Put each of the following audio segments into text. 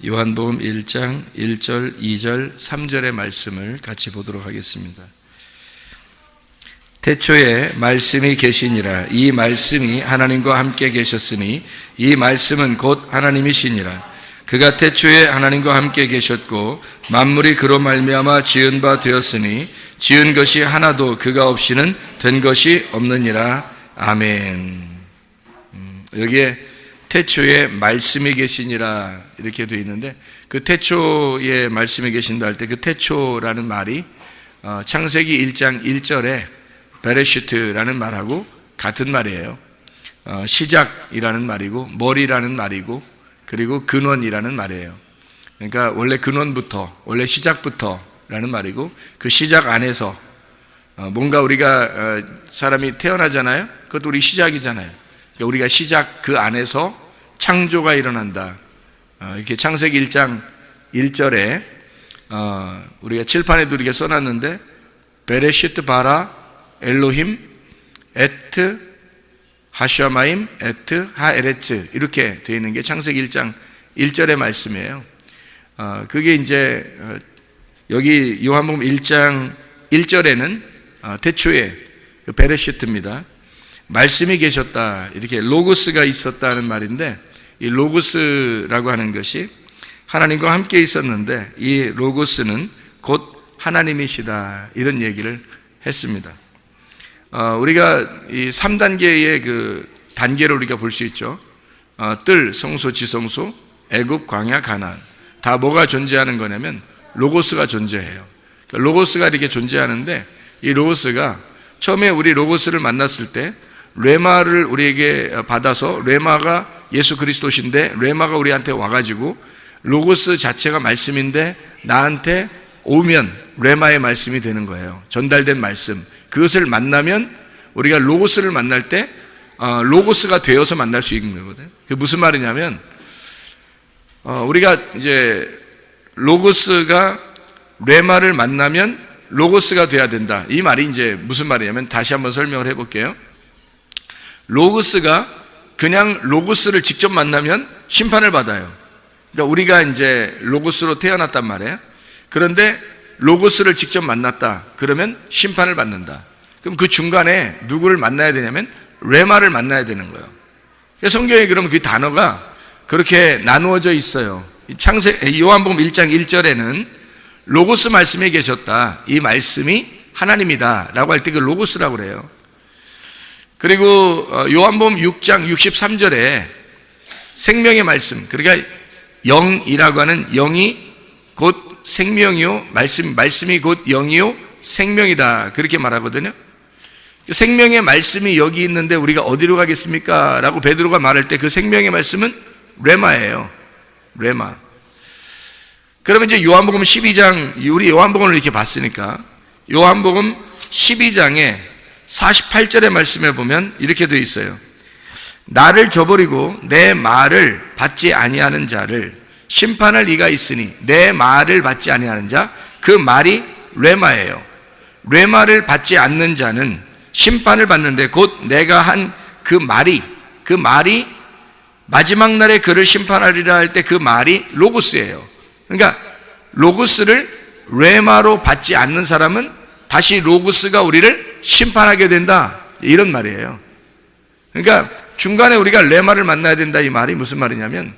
요한복음 1장 1절, 2절, 3절의 말씀을 같이 보도록 하겠습니다. 태초에 말씀이 계시니라. 이 말씀이 하나님과 함께 계셨으니 이 말씀은 곧 하나님이시니라. 그가 태초에 하나님과 함께 계셨고 만물이 그로 말미암아 지은 바 되었으니 지은 것이 하나도 그가 없이는 된 것이 없느니라. 아멘. 여기에 태초에 말씀이 계시니라 이렇게 되어 있는데, 그 태초에 말씀이 계신다 할 때 그 태초라는 말이 창세기 1장 1절에 베레시트라는 말하고 같은 말이에요. 시작이라는 말이고 머리라는 말이고 그리고 근원이라는 말이에요. 그러니까 원래 근원부터, 원래 시작부터라는 말이고, 그 시작 안에서 뭔가 우리가 사람이 태어나잖아요. 그것도 우리 시작이잖아요. 우리가 시작 그 안에서 창조가 일어난다. 이렇게 창세기 1장 1절에 우리가 칠판에도 이렇게 써놨는데, 베레시트 바라 엘로힘 에트 하샤마임 에트 하에레츠 이렇게 되어 있는 게 창세기 1장 1절의 말씀이에요. 그게 이제 여기 요한복음 1장 1절에는 태초에 그 베레시트입니다. 말씀이 계셨다, 이렇게 로고스가 있었다는 말인데, 이 로고스라고 하는 것이 하나님과 함께 있었는데 이 로고스는 곧 하나님이시다, 이런 얘기를 했습니다. 우리가 이 3단계의 그 단계를 우리가 볼 수 있죠. 뜰, 성소, 지성소, 애굽, 광야, 가나안. 다 뭐가 존재하는 거냐면 로고스가 존재해요. 로고스가 이렇게 존재하는데, 이 로고스가 처음에 우리 로고스를 만났을 때 레마를 우리에게 받아서, 레마가 예수 그리스도신데 레마가 우리한테 와가지고 로고스 자체가 말씀인데 나한테 오면 레마의 말씀이 되는 거예요. 전달된 말씀. 그것을 만나면 우리가 로고스를 만날 때 로고스가 되어서 만날 수 있는 거거든요. 그게 무슨 말이냐면 우리가 이제 로고스가 레마를 만나면 로고스가 돼야 된다, 이 말이 이제 무슨 말이냐면, 다시 한번 설명을 해볼게요. 로고스가 그냥 로고스를 직접 만나면 심판을 받아요. 그러니까 우리가 이제 로고스로 태어났단 말이에요. 그런데 로고스를 직접 만났다 그러면 심판을 받는다. 그럼 그 중간에 누구를 만나야 되냐면 레마를 만나야 되는 거예요. 성경에 그러면 그 단어가 그렇게 나누어져 있어요. 요한복음 1장 1절에는 로고스 말씀에 계셨다, 이 말씀이 하나님이다 라고 할 때 그 로고스라고 그래요. 그리고 요한복음 6장 63절에 생명의 말씀, 그러니까 영이라고 하는 영이 곧 생명이요, 말씀이 곧 영이요 생명이다, 그렇게 말하거든요. 생명의 말씀이 여기 있는데 우리가 어디로 가겠습니까? 라고 베드로가 말할 때 그 생명의 말씀은 레마예요. 레마. 그러면 이제 요한복음 12장, 우리 요한복음을 이렇게 봤으니까 요한복음 12장에 48절의 말씀에 보면 이렇게 되어 있어요. 나를 저버리고 내 말을 받지 아니하는 자를 심판할 이가 있으니, 내 말을 받지 아니하는 자, 그 말이 레마예요. 레마를 받지 않는 자는 심판을 받는데, 곧 내가 한 그 말이 마지막 날에 그를 심판하리라 할 때 그 말이 로고스예요. 그러니까 로고스를 레마로 받지 않는 사람은 다시 로고스가 우리를 심판하게 된다, 이런 말이에요. 그러니까 중간에 우리가 레마를 만나야 된다, 이 말이 무슨 말이냐면,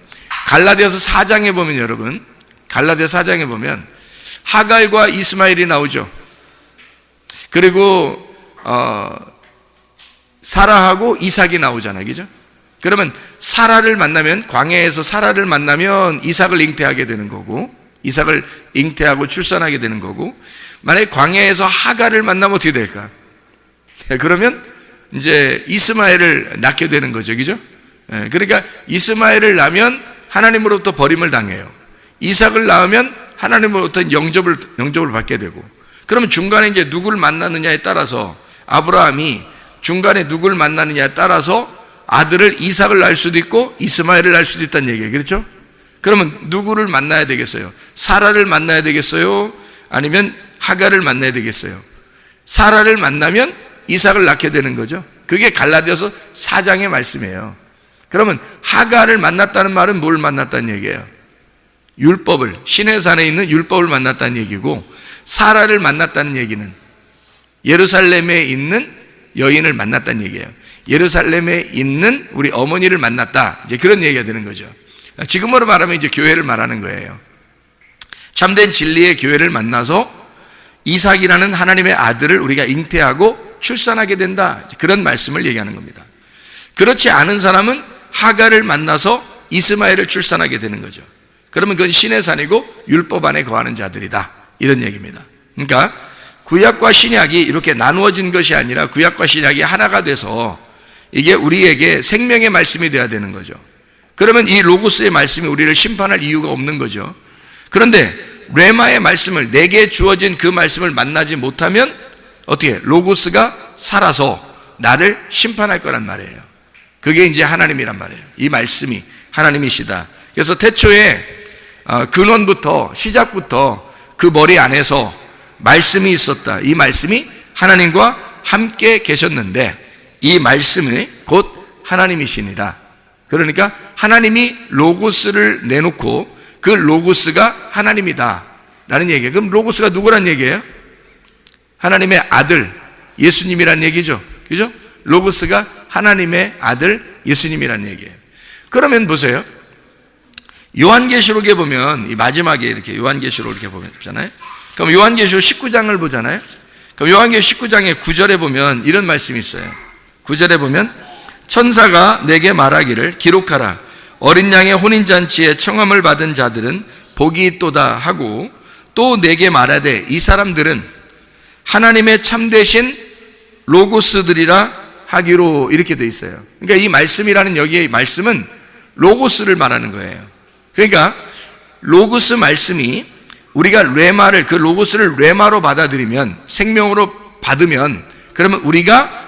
갈라디아서 4장에 보면, 여러분 갈라디아 4장에 보면 하갈과 이스마엘이 나오죠. 그리고 사라하고 이삭이 나오잖아요, 그죠? 그러면 사라를 만나면, 광야에서 사라를 만나면 이삭을 잉태하게 되는 거고, 이삭을 잉태하고 출산하게 되는 거고, 만약에 광야에서 하갈을 만나면 어떻게 될까? 그러면 이제 이스마엘을 낳게 되는 거죠, 그죠? 그러니까 이스마엘을 낳으면 하나님으로부터 버림을 당해요. 이삭을 낳으면 하나님으로부터 영접을 받게 되고, 그러면 중간에 이제 누구를 만나느냐에 따라서, 아브라함이 중간에 누구를 만나느냐에 따라서 아들을 이삭을 낳을 수도 있고 이스마엘을 낳을 수도 있다는 얘기예요, 그렇죠? 그러면 누구를 만나야 되겠어요? 사라를 만나야 되겠어요? 아니면 하갈을 만나야 되겠어요? 사라를 만나면 이삭을 낳게 되는 거죠. 그게 갈라디아서 4장의 말씀이에요. 그러면 하갈을 만났다는 말은 뭘 만났다는 얘기예요? 율법을, 시내산에 있는 율법을 만났다는 얘기고, 사라를 만났다는 얘기는 예루살렘에 있는 여인을 만났다는 얘기예요. 예루살렘에 있는 우리 어머니를 만났다, 이제 그런 얘기가 되는 거죠. 지금으로 말하면 이제 교회를 말하는 거예요. 참된 진리의 교회를 만나서 이삭이라는 하나님의 아들을 우리가 잉태하고 출산하게 된다, 그런 말씀을 얘기하는 겁니다. 그렇지 않은 사람은 하갈을 만나서 이스마엘을 출산하게 되는 거죠. 그러면 그건 신의 산이고 율법 안에 거하는 자들이다, 이런 얘기입니다. 그러니까 구약과 신약이 이렇게 나누어진 것이 아니라 구약과 신약이 하나가 돼서 이게 우리에게 생명의 말씀이 되어야 되는 거죠. 그러면 이 로고스의 말씀이 우리를 심판할 이유가 없는 거죠. 그런데 레마의 말씀을, 내게 주어진 그 말씀을 만나지 못하면 어떻게? 로고스가 살아서 나를 심판할 거란 말이에요. 그게 이제 하나님이란 말이에요. 이 말씀이 하나님이시다. 그래서 태초에 근원부터, 시작부터 그 머리 안에서 말씀이 있었다. 이 말씀이 하나님과 함께 계셨는데 이 말씀이 곧 하나님이시니라. 그러니까 하나님이 로고스를 내놓고 그 로고스가 하나님이다 라는 얘기예요. 그럼 로고스가 누구란 얘기예요? 하나님의 아들 예수님이란 얘기죠. 그죠? 로고스가 하나님의 아들 예수님이란 얘기예요. 그러면 보세요. 요한계시록에 보면 이 마지막에 이렇게 요한계시록 이렇게 보잖아요. 그럼 요한계시록 19장을 보잖아요. 그럼 요한계시록 19장의 9절에 보면 이런 말씀이 있어요. 9절에 보면 천사가 내게 말하기를 기록하라. 어린 양의 혼인잔치에 청함을 받은 자들은 복이 있도다 하고 또 내게 말하되 이 사람들은 하나님의 참되신 로고스들이라 하기로, 이렇게 돼 있어요. 그러니까 이 말씀이라는 여기에 말씀은 로고스를 말하는 거예요. 그러니까 로고스 말씀이 우리가 레마를, 그 로고스를 레마로 받아들이면, 생명으로 받으면, 그러면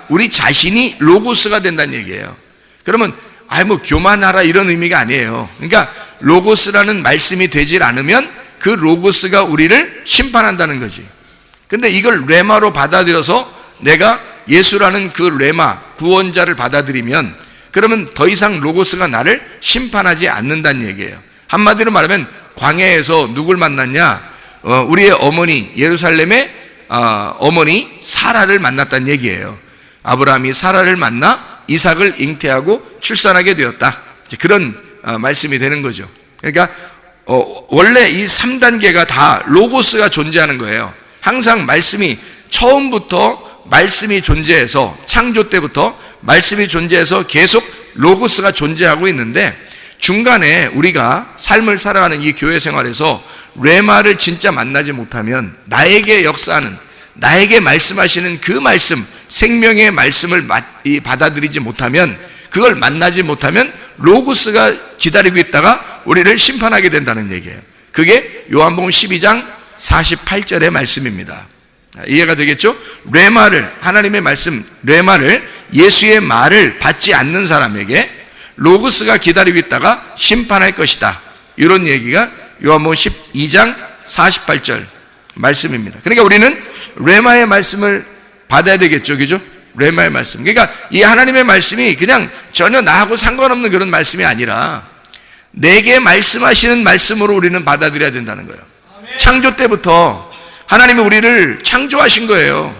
우리 자신이 로고스가 된다는 얘기예요. 그러면 뭐 교만하라 이런 의미가 아니에요. 그러니까 로고스라는 말씀이 되질 않으면 그 로고스가 우리를 심판한다는 거지. 근데 이걸 레마로 받아들여서 내가 예수라는 그 레마, 구원자를 받아들이면 그러면 더 이상 로고스가 나를 심판하지 않는다는 얘기예요. 한마디로 말하면 광야에서 누굴 만났냐? 우리의 어머니, 예루살렘의 어머니 사라를 만났다는 얘기예요. 아브라함이 사라를 만나 이삭을 잉태하고 출산하게 되었다, 그런 말씀이 되는 거죠. 그러니까 원래 이 3단계가 다 로고스가 존재하는 거예요. 항상 말씀이 처음부터 말씀이 존재해서, 창조 때부터 말씀이 존재해서 계속 로고스가 존재하고 있는데, 중간에 우리가 삶을 살아가는 이 교회 생활에서 레마를 진짜 만나지 못하면, 나에게 역사하는, 나에게 말씀하시는 그 말씀, 생명의 말씀을 받아들이지 못하면, 그걸 만나지 못하면 로고스가 기다리고 있다가 우리를 심판하게 된다는 얘기예요. 그게 요한복음 12장 48절의 말씀입니다. 이해가 되겠죠? 레마를, 하나님의 말씀, 레마를, 예수의 말을 받지 않는 사람에게 로고스가 기다리고 있다가 심판할 것이다, 이런 얘기가 요한복음 12장 48절 말씀입니다. 그러니까 우리는 레마의 말씀을 받아야 되겠죠, 그죠? 레마의 말씀. 그러니까 이 하나님의 말씀이 그냥 전혀 나하고 상관없는 그런 말씀이 아니라 내게 말씀하시는 말씀으로 우리는 받아들여야 된다는 거예요. 창조 때부터 하나님이 우리를 창조하신 거예요.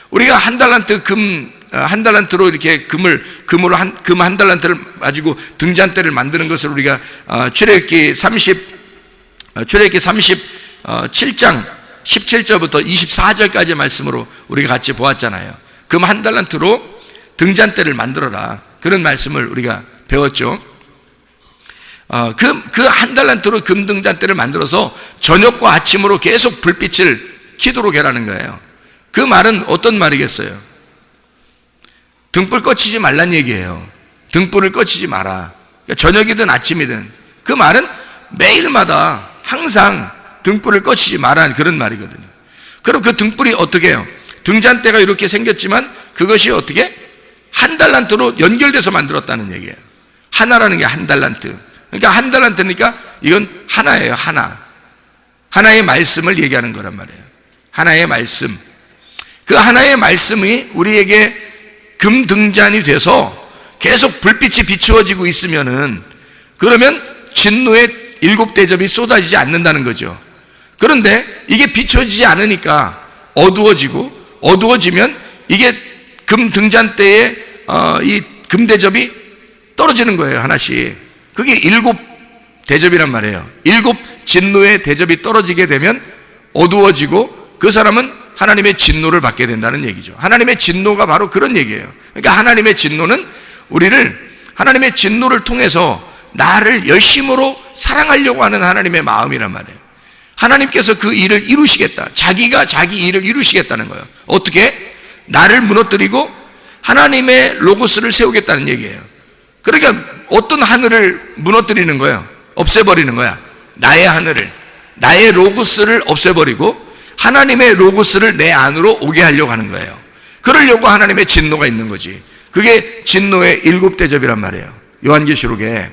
우리가 한 달란트로 이렇게 금 한 달란트를 가지고 등잔대를 만드는 것을 우리가 출애굽기 37장 17절부터 24절까지의 말씀으로 우리가 같이 보았잖아요. 금 한 달란트로 등잔대를 만들어라, 그런 말씀을 우리가 배웠죠. 그 한 달란트로 금 등잔대를 만들어서 저녁과 아침으로 계속 불빛을 키도록 해라는 거예요. 그 말은 어떤 말이겠어요? 등불 꺼치지 말란 얘기예요. 등불을 꺼치지 마라. 그러니까 저녁이든 아침이든 그 말은 매일마다 항상 등불을 꺼치지 마라, 그런 말이거든요. 그럼 그 등불이 어떻게 해요? 등잔대가 이렇게 생겼지만 그것이 어떻게? 한 달란트로 연결돼서 만들었다는 얘기예요. 하나라는 게 한 달란트. 그러니까 한 달란트니까 이건 하나예요, 하나. 하나의 말씀을 얘기하는 거란 말이에요. 하나의 말씀. 그 하나의 말씀이 우리에게 금등잔이 돼서 계속 불빛이 비추어지고 있으면은, 그러면 진노의 일곱 대접이 쏟아지지 않는다는 거죠. 그런데 이게 비춰지지 않으니까 어두워지면 이게 금 등잔대에 이 금 대접이 떨어지는 거예요. 하나씩. 그게 일곱 대접이란 말이에요. 일곱 진노의 대접이 떨어지게 되면 어두워지고 그 사람은 하나님의 진노를 받게 된다는 얘기죠. 하나님의 진노가 바로 그런 얘기예요. 그러니까 하나님의 진노는 하나님의 진노를 통해서 나를 열심으로 사랑하려고 하는 하나님의 마음이란 말이에요. 하나님께서 그 일을 이루시겠다. 자기가 자기 일을 이루시겠다는 거예요. 어떻게? 나를 무너뜨리고 하나님의 로고스를 세우겠다는 얘기예요. 그러니까 어떤 하늘을 무너뜨리는 거예요? 없애버리는 거야. 나의 하늘을, 나의 로고스를 없애버리고 하나님의 로고스를 내 안으로 오게 하려고 하는 거예요. 그러려고 하나님의 진노가 있는 거지. 그게 진노의 일곱 대접이란 말이에요. 요한계시록에.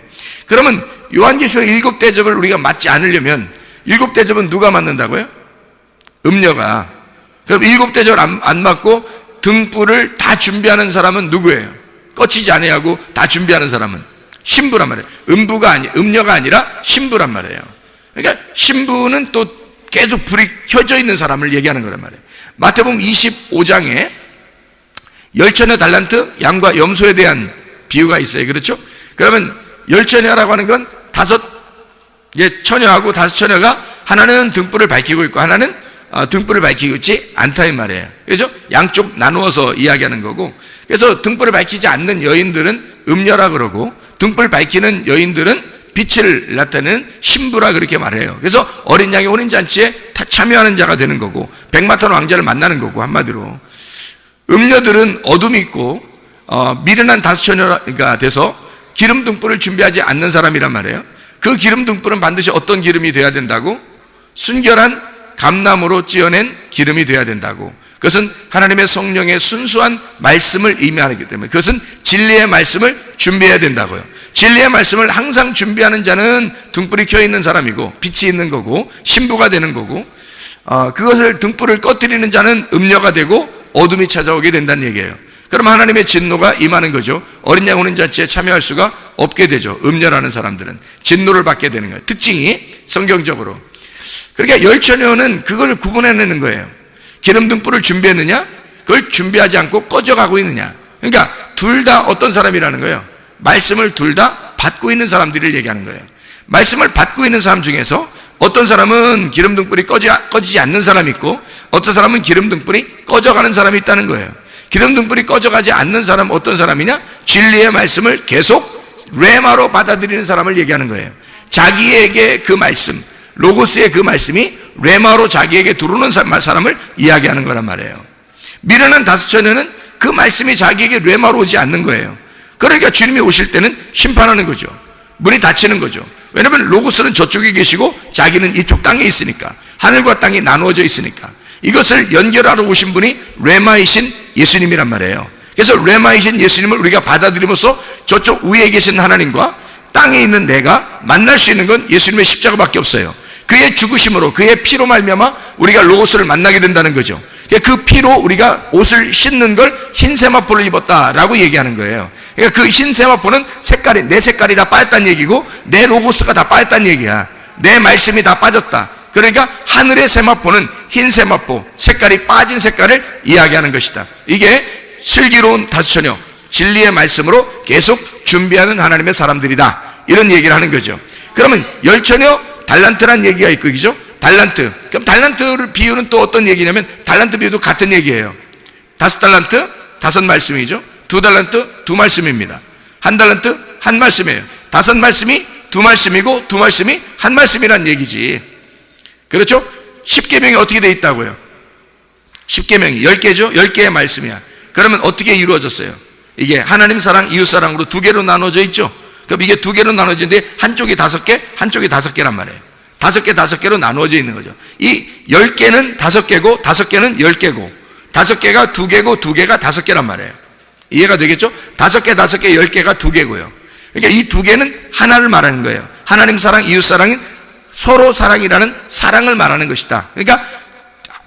그러면 요한계시록 일곱 대접을 우리가 맞지 않으려면 일곱 대접은 누가 맞는다고요? 음녀가. 그럼 일곱 대접을 안 맞고 등불을 다 준비하는 사람은 누구예요? 꺼치지 아니하고 다 준비하는 사람은 신부란 말이에요. 음녀가 아니라 신부란 말이에요. 그러니까 신부는 또 계속 불이 켜져 있는 사람을 얘기하는 거란 말이에요. 마태복음 25장에 열처녀 달란트, 양과 염소에 대한 비유가 있어요. 그렇죠? 그러면 열처녀라고 하는 건 다섯 처녀하고 다섯 처녀가 하나는 등불을 밝히고 있고 하나는 등불을 밝히고 있지 않다 이 말이에요. 그래서 양쪽 나누어서 이야기하는 거고, 그래서 등불을 밝히지 않는 여인들은 음녀라 그러고 등불 밝히는 여인들은 빛을 나타내는 신부라 그렇게 말해요. 그래서 어린 양의 혼인잔치에 참여하는 자가 되는 거고 백마탄 왕자를 만나는 거고, 한마디로 음녀들은 어둠이 있고 미련한 다섯 처녀가 돼서 기름 등불을 준비하지 않는 사람이란 말이에요. 그 기름 등불은 반드시 어떤 기름이 돼야 된다고? 순결한 감나무로 찌어낸 기름이 돼야 된다고. 그것은 하나님의 성령의 순수한 말씀을 의미하기 때문에 그것은 진리의 말씀을 준비해야 된다고요. 진리의 말씀을 항상 준비하는 자는 등불이 켜 있는 사람이고 빛이 있는 거고 신부가 되는 거고, 그것을 등불을 꺼뜨리는 자는 음녀가 되고 어둠이 찾아오게 된다는 얘기예요. 그럼 하나님의 진노가 임하는 거죠. 어린 양 혼인잔치에 참여할 수가 없게 되죠. 음녀라는 사람들은 진노를 받게 되는 거예요. 특징이 성경적으로. 그러니까 열처녀는 그걸 구분해내는 거예요. 기름 등불을 준비했느냐? 그걸 준비하지 않고 꺼져가고 있느냐? 그러니까 둘 다 어떤 사람이라는 거예요? 말씀을 둘 다 받고 있는 사람들을 얘기하는 거예요. 말씀을 받고 있는 사람 중에서 어떤 사람은 기름 등불이 꺼지지 않는 사람이 있고 어떤 사람은 기름 등불이 꺼져가는 사람이 있다는 거예요. 기름 등불이 꺼져가지 않는 사람은 어떤 사람이냐? 진리의 말씀을 계속 레마로 받아들이는 사람을 얘기하는 거예요. 자기에게 그 말씀, 로고스의 그 말씀이 레마로 자기에게 들어오는 사람을 이야기하는 거란 말이에요. 미련한 다섯 처녀는 그 말씀이 자기에게 레마로 오지 않는 거예요. 그러니까 주님이 오실 때는 심판하는 거죠. 문이 닫히는 거죠. 왜냐하면 로고스는 저쪽에 계시고 자기는 이쪽 땅에 있으니까, 하늘과 땅이 나누어져 있으니까. 이것을 연결하러 오신 분이 레마이신 예수님이란 말이에요. 그래서 레마이신 예수님을 우리가 받아들이면서 저쪽 위에 계신 하나님과 땅에 있는 내가 만날 수 있는 건 예수님의 십자가밖에 없어요. 그의 죽으심으로, 그의 피로 말미암아 우리가 로고스를 만나게 된다는 거죠. 그 피로 우리가 옷을 씻는 걸 흰 세마포를 입었다라고 얘기하는 거예요. 그러니까 그 흰 세마포는 색깔이, 내 색깔이 다 빠졌다는 얘기고 내 로고스가 다 빠졌다는 얘기야. 내 말씀이 다 빠졌다. 그러니까 하늘의 세마포는 흰 세마포, 색깔이 빠진 색깔을 이야기하는 것이다. 이게 슬기로운 다섯 처녀, 진리의 말씀으로 계속 준비하는 하나님의 사람들이다, 이런 얘기를 하는 거죠. 그러면 열처녀 달란트란 얘기가 있고, 그죠? 달란트. 그럼 달란트를 비유는 또 어떤 얘기냐면 달란트 비유도 같은 얘기예요. 다섯 달란트, 다섯 말씀이죠. 두 달란트, 두 말씀입니다. 한 달란트, 한 말씀이에요. 다섯 말씀이 두 말씀이고 두 말씀이 한 말씀이란 얘기지. 그렇죠? 십계명이 어떻게 돼 있다고요? 십계명이 10개죠? 10개의 말씀이야. 그러면 어떻게 이루어졌어요? 이게 하나님 사랑, 이웃 사랑으로 두 개로 나눠져 있죠? 그럼 이게 두 개로 나눠지는데 한쪽이 5개, 한쪽이 5개란 말이에요. 5개, 5개로 나누어져 있는 거죠. 이 10개는 5개고 5개는 10개고 5개가 2개고 2개가 5개란 말이에요. 이해가 되겠죠? 5개, 5개, 10개가 2개고요. 그러니까 이 2개는 하나를 말하는 거예요. 하나님 사랑, 이웃 사랑인 서로 사랑이라는 사랑을 말하는 것이다. 그러니까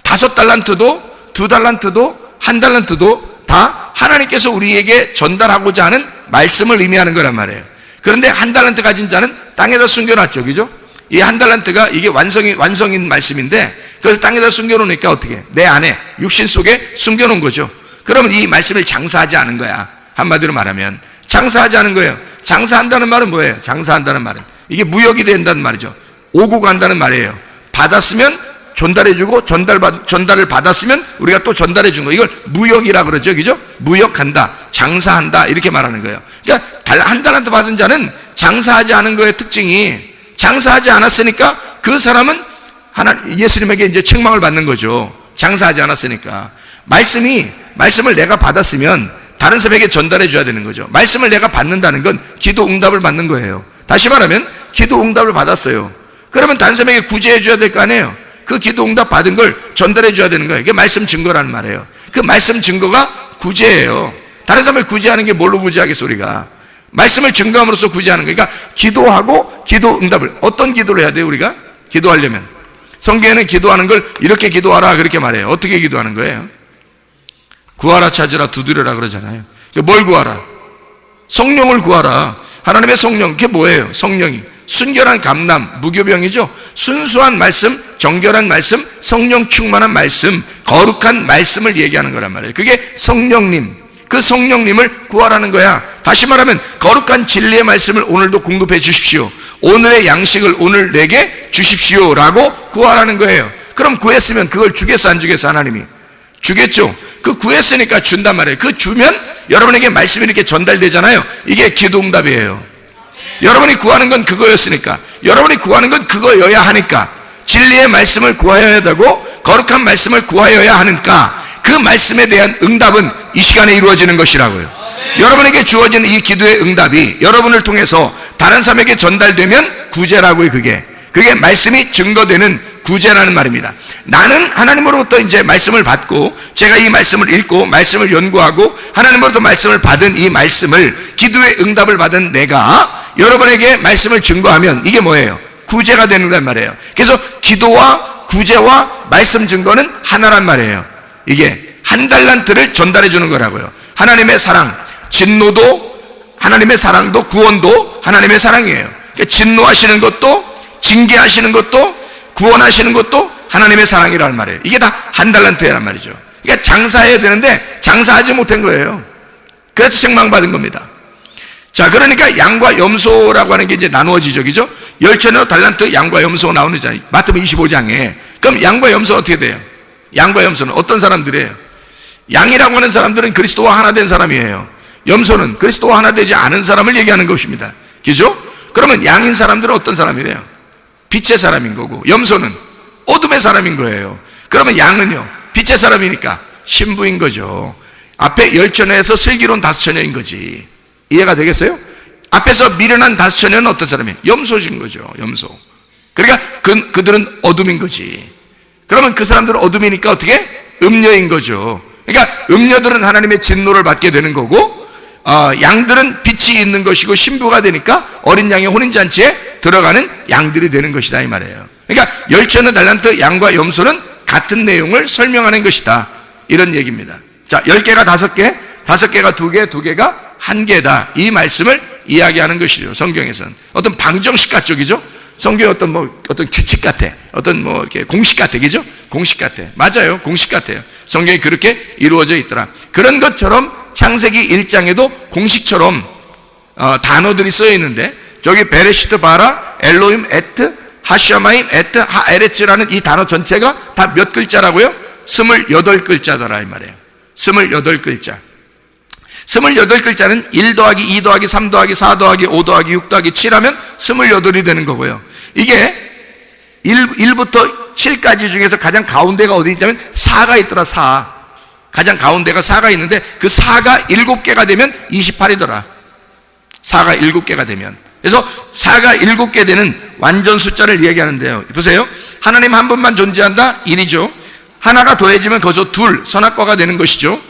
5달란트도 2달란트도 1달란트도 다 하나님께서 우리에게 전달하고자 하는 말씀을 의미하는 거란 말이에요. 그런데 1달란트 가진 자는 땅에다 숨겨놨죠. 그죠? 이 한 달란트가 이게 완성인 말씀인데, 그래서 땅에다 숨겨놓으니까 어떻게? 내 안에, 육신 속에 숨겨놓은 거죠. 그러면 이 말씀을 장사하지 않은 거야. 한마디로 말하면. 장사하지 않은 거예요. 장사한다는 말은 뭐예요? 장사한다는 말은. 이게 무역이 된다는 말이죠. 오고 간다는 말이에요. 받았으면 전달해주고, 전달을 받았으면 우리가 또 전달해준 거. 이걸 무역이라 그러죠. 그죠? 무역한다. 장사한다. 이렇게 말하는 거예요. 그러니까 한 달란트 받은 자는 장사하지 않은 거의 특징이, 장사하지 않았으니까 그 사람은 예수님에게 이제 책망을 받는 거죠. 장사하지 않았으니까. 말씀을 내가 받았으면 다른 사람에게 전달해 줘야 되는 거죠. 말씀을 내가 받는다는 건 기도 응답을 받는 거예요. 다시 말하면 기도 응답을 받았어요. 그러면 다른 사람에게 구제해 줘야 될 거 아니에요. 그 기도 응답 받은 걸 전달해 줘야 되는 거예요. 이게 말씀 증거라는 말이에요. 그 말씀 증거가 구제예요. 다른 사람을 구제하는 게 뭘로 구제하겠어 우리가? 말씀을 증거함으로써 구제하는 거예요. 그러니까 기도하고 기도 응답을, 어떤 기도를 해야 돼요 우리가? 기도하려면 성경에는 기도하는 걸 이렇게 기도하라 그렇게 말해요. 어떻게 기도하는 거예요? 구하라, 찾으라, 두드려라 그러잖아요. 뭘 구하라? 성령을 구하라. 하나님의 성령, 그게 뭐예요? 성령이 순결한 감람, 무교병이죠. 순수한 말씀, 정결한 말씀, 성령 충만한 말씀, 거룩한 말씀을 얘기하는 거란 말이에요. 그게 성령님, 그 성령님을 구하라는 거야. 다시 말하면 거룩한 진리의 말씀을 오늘도 공급해 주십시오. 오늘의 양식을 오늘 내게 주십시오 라고 구하라는 거예요. 그럼 구했으면 그걸 주겠어 안 주겠어? 하나님이 주겠죠. 그 구했으니까 준단 말이에요. 그 주면 여러분에게 말씀이 이렇게 전달되잖아요. 이게 기도응답이에요. 여러분이 구하는 건 그거였으니까, 여러분이 구하는 건 그거여야 하니까, 진리의 말씀을 구하여야 되고 거룩한 말씀을 구하여야 하니까 그 말씀에 대한 응답은 이 시간에 이루어지는 것이라고요. 여러분에게 주어진 이 기도의 응답이 여러분을 통해서 다른 사람에게 전달되면 구제라고요. 그게 말씀이 증거되는 구제라는 말입니다. 나는 하나님으로부터 이제 말씀을 받고, 제가 이 말씀을 읽고 말씀을 연구하고 하나님으로부터 말씀을 받은 이 말씀을, 기도의 응답을 받은 내가 여러분에게 말씀을 증거하면 이게 뭐예요? 구제가 되는 말이에요. 그래서 기도와 구제와 말씀 증거는 하나란 말이에요. 이게 한 달란트를 전달해 주는 거라고요. 하나님의 사랑, 진노도 하나님의 사랑도, 구원도 하나님의 사랑이에요. 그러니까 진노하시는 것도, 징계하시는 것도, 구원하시는 것도 하나님의 사랑이라는 말이에요. 이게 다 한 달란트란 말이죠. 그러니까 장사해야 되는데 장사하지 못한 거예요. 그래서 책망받은 겁니다. 자, 그러니까 양과 염소라고 하는 게 이제 나누어지죠. 그죠? 열천여 달란트 양과 염소가 나오는 자, 마태복음 25장에. 그럼 양과 염소는 어떻게 돼요? 양과 염소는 어떤 사람들이에요? 양이라고 하는 사람들은 그리스도와 하나 된 사람이에요. 염소는 그리스도와 하나 되지 않은 사람을 얘기하는 것입니다. 그죠? 그러면 양인 사람들은 어떤 사람이래요? 빛의 사람인 거고, 염소는 어둠의 사람인 거예요. 그러면 양은요, 빛의 사람이니까 신부인 거죠. 앞에 열천여에서 슬기로운 다섯처녀인 거지. 이해가 되겠어요? 앞에서 미련한 다섯처녀는 어떤 사람이에요? 염소인 거죠. 염소. 그러니까 그들은 어둠인 거지. 그러면 그 사람들은 어둠이니까 어떻게? 음녀인 거죠. 그러니까 음녀들은 하나님의 진노를 받게 되는 거고, 양들은 빛이 있는 것이고 신부가 되니까 어린 양의 혼인잔치에 들어가는 양들이 되는 것이다 이 말이에요. 그러니까 열천여 달란트 양과 염소는 같은 내용을 설명하는 것이다, 이런 얘기입니다. 자, 10개가 5개, 5개가 2개, 2개가 1개다, 이 말씀을 이야기하는 것이죠. 성경에서는 어떤 방정식 같죠, 그죠? 성경의 어떤 규칙 같아, 어떤 이렇게 공식 같아, 그죠? 공식 같아. 맞아요, 공식 같아요. 성경이 그렇게 이루어져 있더라. 그런 것처럼 창세기 1장에도 공식처럼 단어들이 쓰여 있는데, 저기 베레시트 바라 엘로임 에트 하샤마임 에트 하에레츠라는 이 단어 전체가 다 몇 글자라고요? 28글자더라 이 말이에요. 28글자. 28글자는 1 더하기 2 더하기 3 더하기 4 더하기 5 더하기 6 더하기 7하면 28이 되는 거고요. 이게 1부터 7까지 중에서 가장 가운데가 어디 있냐면 4가 있더라. 4. 가장 가운데가 4가 있는데 그 4가 7개가 되면 28이더라. 4가 7개가 되면. 그래서 4가 7개 되는 완전 숫자를 얘기하는데요. 보세요. 하나님 한 분만 존재한다? 1이죠. 하나가 더해지면 거기서 둘, 선악과가 되는 것이죠.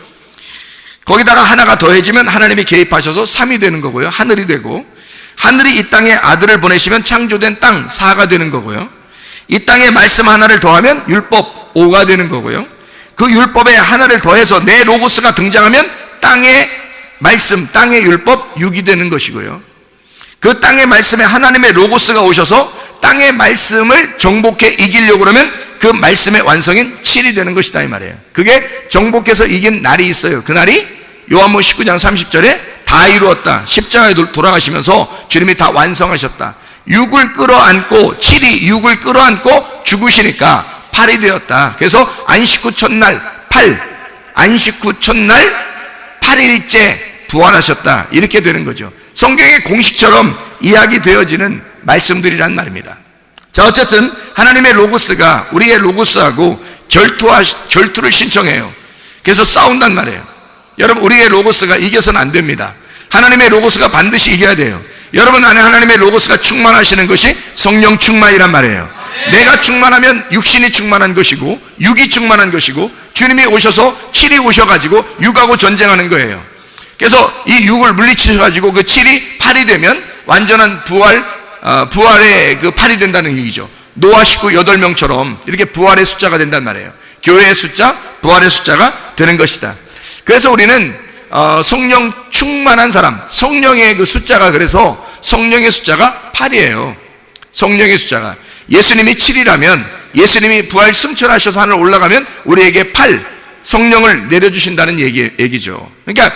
거기다가 하나가 더해지면 하나님이 개입하셔서 3이 되는 거고요. 하늘이 되고, 하늘이 이 땅에 아들을 보내시면 창조된 땅 4가 되는 거고요. 이 땅에 말씀 하나를 더하면 율법 5가 되는 거고요. 그 율법에 하나를 더해서 내 로고스가 등장하면 땅의 말씀, 땅의 율법 6이 되는 것이고요. 그 땅의 말씀에 하나님의 로고스가 오셔서 땅의 말씀을 정복해 이기려고 그러면 그 말씀의 완성인 7이 되는 것이다 이 말이에요. 그게 정복해서 이긴 날이 있어요. 그날이 요한복음 19장 30절에 다 이루었다. 십자가에 돌아가시면서 주님이 다 완성하셨다. 6을 끌어안고 7이 6을 끌어안고 죽으시니까 8이 되었다. 그래서 안식 후 첫날 8, 안식 후 첫날 8일째 부활하셨다. 이렇게 되는 거죠. 성경의 공식처럼 이야기되어지는 말씀들이란 말입니다. 자, 어쨌든 하나님의 로고스가 우리의 로고스하고 결투를 신청해요. 그래서 싸운단 말이에요. 여러분, 우리의 로고스가 이겨서는 안 됩니다. 하나님의 로고스가 반드시 이겨야 돼요. 여러분 안에 하나님의 로고스가 충만하시는 것이 성령 충만이란 말이에요. 내가 충만하면 육신이 충만한 것이고 육이 충만한 것이고 주님이 오셔서 7이 오셔가지고 육하고 전쟁하는 거예요. 그래서 이 육을 물리치셔가지고 그 7이 8이 되면 완전한 부활의 그 8이 된다는 얘기죠. 노아 식구 8명처럼 이렇게 부활의 숫자가 된단 말이에요. 교회의 숫자, 부활의 숫자가 되는 것이다. 그래서 우리는 성령 충만한 사람, 성령의 그 숫자가, 그래서 성령의 숫자가 8이에요. 성령의 숫자가. 예수님이 7이라면 예수님이 부활 승천하셔서 하늘 올라가면 우리에게 8, 성령을 내려주신다는 얘기죠. 그러니까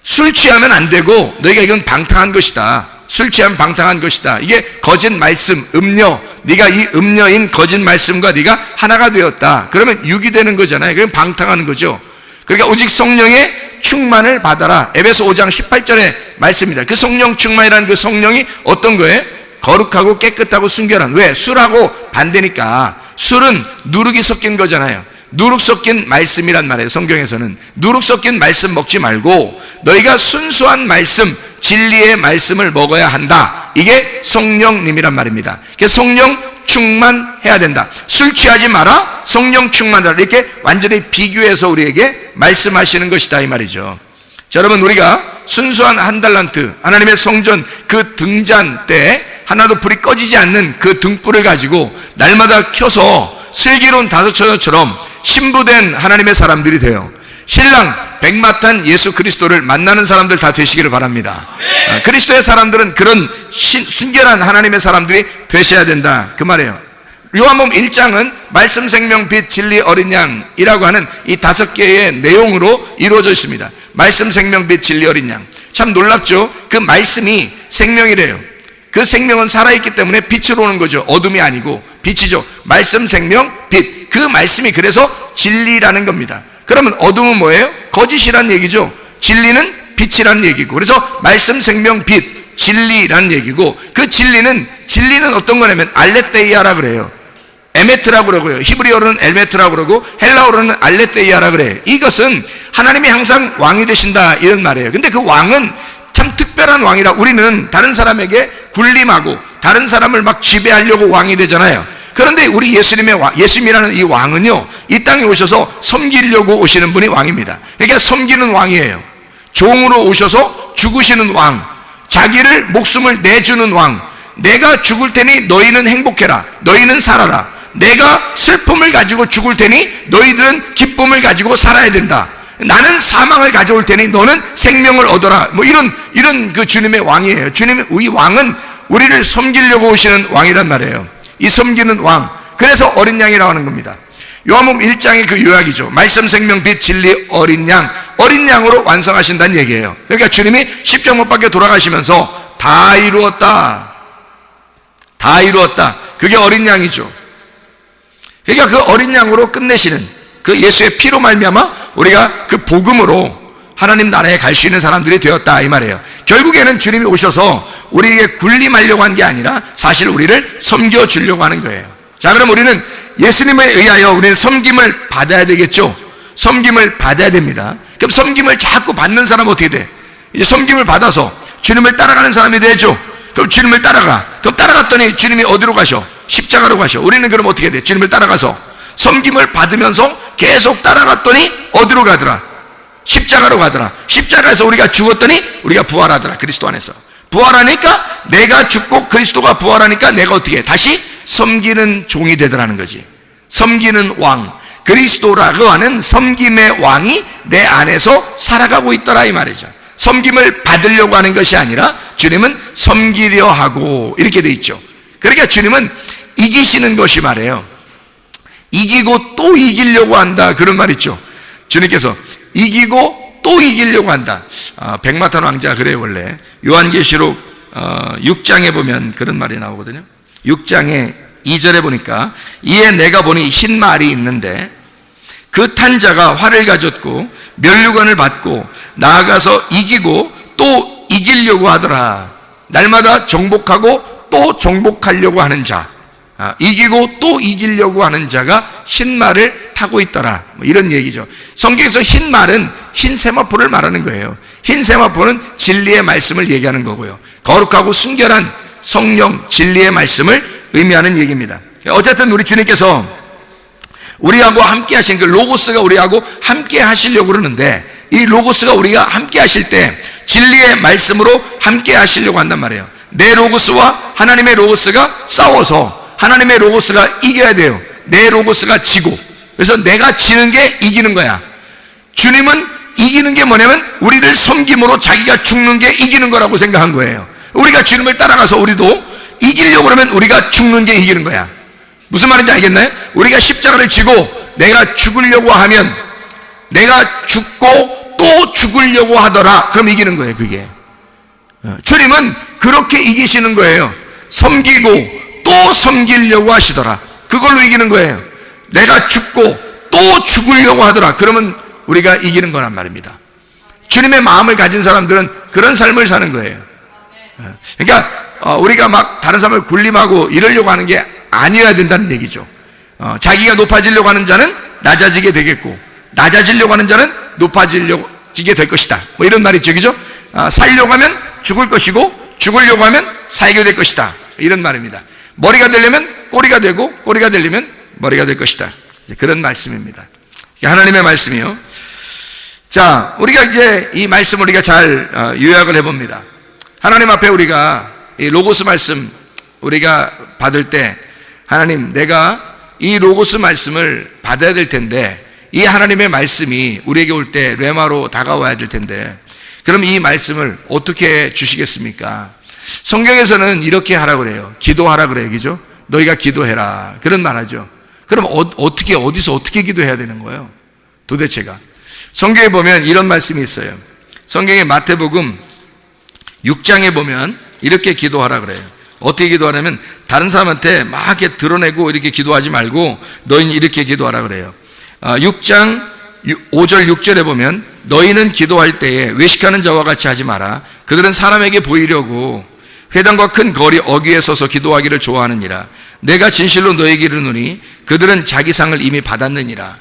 술 취하면 안 되고 너희가 이건 방탕한 것이다. 술 취하면 방탕한 것이다. 이게 거짓 말씀, 음료. 네가 이 음료인 거짓 말씀과 네가 하나가 되었다. 그러면 육이 되는 거잖아요. 그건 방탕하는 거죠. 그러니까 오직 성령의 충만을 받아라. 에베소 5장 18절의 말씀입니다. 그 성령 충만이라는 그 성령이 어떤 거예요? 거룩하고 깨끗하고 순결한. 왜? 술하고 반대니까. 술은 누룩이 섞인 거잖아요. 누룩 섞인 말씀이란 말이에요. 성경에서는 누룩 섞인 말씀 먹지 말고 너희가 순수한 말씀, 진리의 말씀을 먹어야 한다. 이게 성령님이란 말입니다. 그래서 성령 충만해야 된다. 술 취하지 마라, 성령 충만하라. 이렇게 완전히 비교해서 우리에게 말씀하시는 것이다 이 말이죠. 자, 여러분, 우리가 순수한 한 달란트, 하나님의 성전 그 등잔 때 하나도 불이 꺼지지 않는 그 등불을 가지고 날마다 켜서 슬기로운 다섯처녀처럼 신부된 하나님의 사람들이 돼요. 신랑 백마탄 예수 그리스도를 만나는 사람들 다 되시기를 바랍니다. 그리스도의 사람들은 그런 순결한 하나님의 사람들이 되셔야 된다 그 말이에요. 요한복음 1장은 말씀, 생명, 빛, 진리, 어린 양이라고 하는 이 5개의 내용으로 이루어져 있습니다. 말씀, 생명, 빛, 진리, 어린 양. 참 놀랍죠? 그 말씀이 생명이래요. 그 생명은 살아있기 때문에 빛으로 오는 거죠. 어둠이 아니고 빛이죠. 말씀, 생명, 빛. 그 말씀이 그래서 진리라는 겁니다. 그러면 어둠은 뭐예요? 거짓이란 얘기죠. 진리는 빛이란 얘기고, 그래서 말씀, 생명, 빛, 진리란 얘기고, 그 진리는 어떤 거냐면 알레테이아라 그래요. 에메트라고 그러고요. 히브리어로는 엘메트라고 그러고 헬라어로는 알레테이아라 그래요. 이것은 하나님이 항상 왕이 되신다 이런 말이에요. 근데 그 왕은 참 특별한 왕이라. 우리는 다른 사람에게 군림하고 다른 사람을 막 지배하려고 왕이 되잖아요. 그런데 우리 예수님이라는 이 왕은요, 이 땅에 오셔서 섬기려고 오시는 분이 왕입니다. 그러니까 섬기는 왕이에요. 종으로 오셔서 죽으시는 왕, 자기를 목숨을 내주는 왕. 내가 죽을 테니 너희는 행복해라, 너희는 살아라. 내가 슬픔을 가지고 죽을 테니 너희들은 기쁨을 가지고 살아야 된다. 나는 사망을 가져올 테니 너는 생명을 얻어라. 뭐 이런 그 주님의 왕이에요. 이 왕은 우리를 섬기려고 오시는 왕이란 말이에요. 이 섬기는 왕. 그래서 어린 양이라고 하는 겁니다. 요한복음 1장의 그 요약이죠. 말씀, 생명, 빛, 진리, 어린 양. 어린 양으로 완성하신다는 얘기예요. 그러니까 주님이 십자가 못 박혀 돌아가시면서 다 이루었다. 다 이루었다. 그게 어린 양이죠. 그러니까 그 어린 양으로 끝내시는 그 예수의 피로 말미암아 우리가 그 복음으로 하나님 나라에 갈 수 있는 사람들이 되었다 이 말이에요. 결국에는 주님이 오셔서 우리에게 군림하려고 한 게 아니라 사실 우리를 섬겨주려고 하는 거예요. 자, 그럼 우리는 예수님에 의하여 우리는 섬김을 받아야 되겠죠. 섬김을 받아야 됩니다. 그럼 섬김을 자꾸 받는 사람은 어떻게 돼? 이제 섬김을 받아서 주님을 따라가는 사람이 되죠. 그럼 주님을 따라가. 그럼 따라갔더니 주님이 어디로 가셔? 십자가로 가셔. 우리는 그럼 어떻게 돼? 주님을 따라가서 섬김을 받으면서 계속 따라갔더니 어디로 가더라? 십자가로 가더라. 십자가에서 우리가 죽었더니 우리가 부활하더라. 그리스도 안에서 부활하니까, 내가 죽고 그리스도가 부활하니까 내가 어떻게 해? 다시 섬기는 종이 되더라는 거지. 섬기는 왕, 그리스도라고 하는 섬김의 왕이 내 안에서 살아가고 있더라 이 말이죠. 섬김을 받으려고 하는 것이 아니라 주님은 섬기려 하고 이렇게 돼 있죠. 그러니까 주님은 이기시는 것이 말이에요. 이기고 또 이기려고 한다, 그런 말 있죠. 주님께서 이기고 또 이기려고 한다. 백마탄 왕자가 그래요. 원래 요한계시록 6장에 보면 그런 말이 나오거든요. 6장에 2절에 보니까 이에 내가 보니 흰 말이 있는데 그 탄 자가 활을 가졌고 면류관을 받고 나아가서 이기고 또 이기려고 하더라. 날마다 정복하고 또 정복하려고 하는 자, 이기고 또 이기려고 하는 자가 흰 말을 타고 있더라, 뭐 이런 얘기죠. 성경에서 흰 말은 흰 세마포를 말하는 거예요. 흰 세마포는 진리의 말씀을 얘기하는 거고요, 거룩하고 순결한 성령 진리의 말씀을 의미하는 얘기입니다. 어쨌든 우리 주님께서 우리하고 함께 하신 그 로고스가 우리하고 함께 하시려고 그러는데, 이 로고스가 우리가 함께 하실 때 진리의 말씀으로 함께 하시려고 한단 말이에요. 내 로고스와 하나님의 로고스가 싸워서 하나님의 로고스가 이겨야 돼요. 내 로고스가 지고. 그래서 내가 지는 게 이기는 거야. 주님은 이기는 게 뭐냐면 우리를 섬김으로 자기가 죽는 게 이기는 거라고 생각한 거예요. 우리가 주님을 따라가서 우리도 이기려고 그러면 우리가 죽는 게 이기는 거야. 무슨 말인지 알겠나요? 우리가 십자가를 지고 내가 죽으려고 하면, 내가 죽고 또 죽으려고 하더라, 그럼 이기는 거예요. 그게 주님은 그렇게 이기시는 거예요. 섬기고 또 섬기려고 하시더라, 그걸로 이기는 거예요. 내가 죽고 또 죽으려고 하더라, 그러면 우리가 이기는 거란 말입니다. 주님의 마음을 가진 사람들은 그런 삶을 사는 거예요. 그러니까 우리가 막 다른 사람을 군림하고 이러려고 하는 게 아니어야 된다는 얘기죠. 자기가 높아지려고 하는 자는 낮아지게 되겠고, 낮아지려고 하는 자는 높아지게 될 것이다, 뭐 이런 말이 있죠. 그죠? 살려고 하면 죽을 것이고 죽으려고 하면 살게 될 것이다, 이런 말입니다. 머리가 되려면 꼬리가 되고 꼬리가 되려면 머리가 될 것이다, 그런 말씀입니다. 하나님의 말씀이요. 자, 우리가 이제 이 말씀을 우리가 잘 요약을 해봅니다. 하나님 앞에 우리가 이 로고스 말씀 우리가 받을 때, 하나님, 내가 이 로고스 말씀을 받아야 될 텐데, 이 하나님의 말씀이 우리에게 올 때 레마로 다가와야 될 텐데, 그럼 이 말씀을 어떻게 주시겠습니까? 성경에서는 이렇게 하라고 그래요. 기도하라 그래요. 그죠? 너희가 기도해라, 그런 말 하죠. 그럼 어디서 어떻게 기도해야 되는 거예요? 도대체가. 성경에 보면 이런 말씀이 있어요. 성경의 마태복음 6장에 보면 이렇게 기도하라 그래요. 어떻게 기도하냐면, 다른 사람한테 막 이렇게 드러내고 이렇게 기도하지 말고 너희는 이렇게 기도하라 그래요. 6장 5절 6절에 보면, 너희는 기도할 때에 외식하는 자와 같이 하지 마라. 그들은 사람에게 보이려고 회당과 큰 거리 어귀에 서서 기도하기를 좋아하느니라. 내가 진실로 너희에게 이르노니 그들은 자기 상을 이미 받았느니라.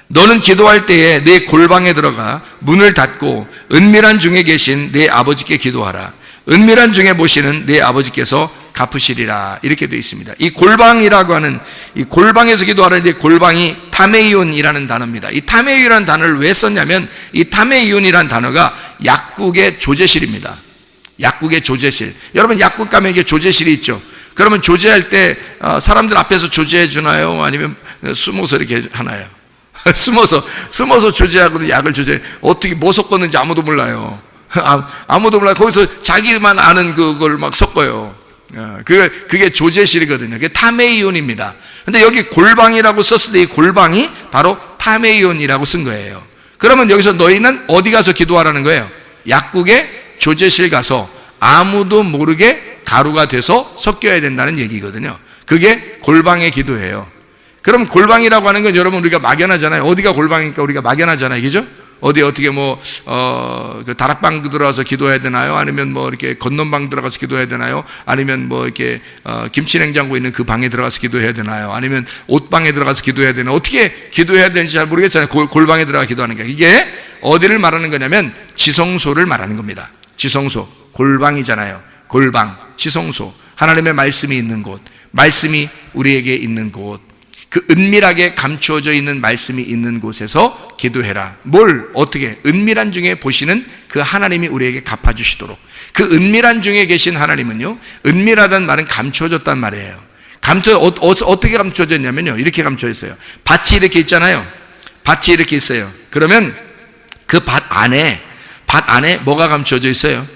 너는 기도할 때에 내 골방에 들어가 문을 닫고 은밀한 중에 계신 내 아버지께 기도하라. 은밀한 중에 보시는 내 아버지께서 갚으시리라, 이렇게 되어 있습니다. 이 골방이라고 하는, 이 골방에서 기도하는데, 골방이 타메이온이라는 단어입니다. 이 타메이온이라는 단어를 왜 썼냐면, 이 타메이온이라는 단어가 약국의 조제실입니다. 약국의 조제실. 여러분, 약국 가면 이게 조제실이 있죠. 그러면 조제할 때 사람들 앞에서 조제해 주나요? 아니면 숨어서 이렇게 하나요? 숨어서 조제하거든요. 약을 조제. 어떻게 뭐 섞었는지 아무도 몰라요. 아무도 몰라요. 거기서 자기만 아는 그걸 막 섞어요. 그게 조제실이거든요. 그게 타메이온입니다. 근데 여기 골방이라고 썼을 때 이 골방이 바로 타메이온이라고 쓴 거예요. 그러면 여기서 너희는 어디 가서 기도하라는 거예요? 약국의 조제실 가서 아무도 모르게 가루가 돼서 섞여야 된다는 얘기거든요. 그게 골방의 기도예요. 그럼 골방이라고 하는 건 여러분 우리가 막연하잖아요. 어디가 골방이니까 우리가 막연하잖아요. 그죠? 어떻게 그 다락방 들어가서 기도해야 되나요? 아니면 뭐 이렇게 건넌방 들어가서 기도해야 되나요? 아니면 뭐 이렇게 김치냉장고 있는 그 방에 들어가서 기도해야 되나요? 아니면 옷방에 들어가서 기도해야 되나요? 어떻게 기도해야 되는지 잘 모르겠잖아요. 골방에 들어가 기도하는 게. 이게 어디를 말하는 거냐면 지성소를 말하는 겁니다. 지성소, 골방이잖아요. 골방, 지성소, 하나님의 말씀이 있는 곳, 말씀이 우리에게 있는 곳, 그 은밀하게 감추어져 있는 말씀이 있는 곳에서 기도해라. 뭘 어떻게? 은밀한 중에 보시는 그 하나님이 우리에게 갚아주시도록. 그 은밀한 중에 계신 하나님은요, 은밀하다는 말은 감추어졌단 말이에요. 어떻게 감추어졌냐면요, 이렇게 감추어졌어요. 밭이 이렇게 있잖아요. 밭이 이렇게 있어요. 그러면 그 밭 안에 뭐가 감추어져 있어요?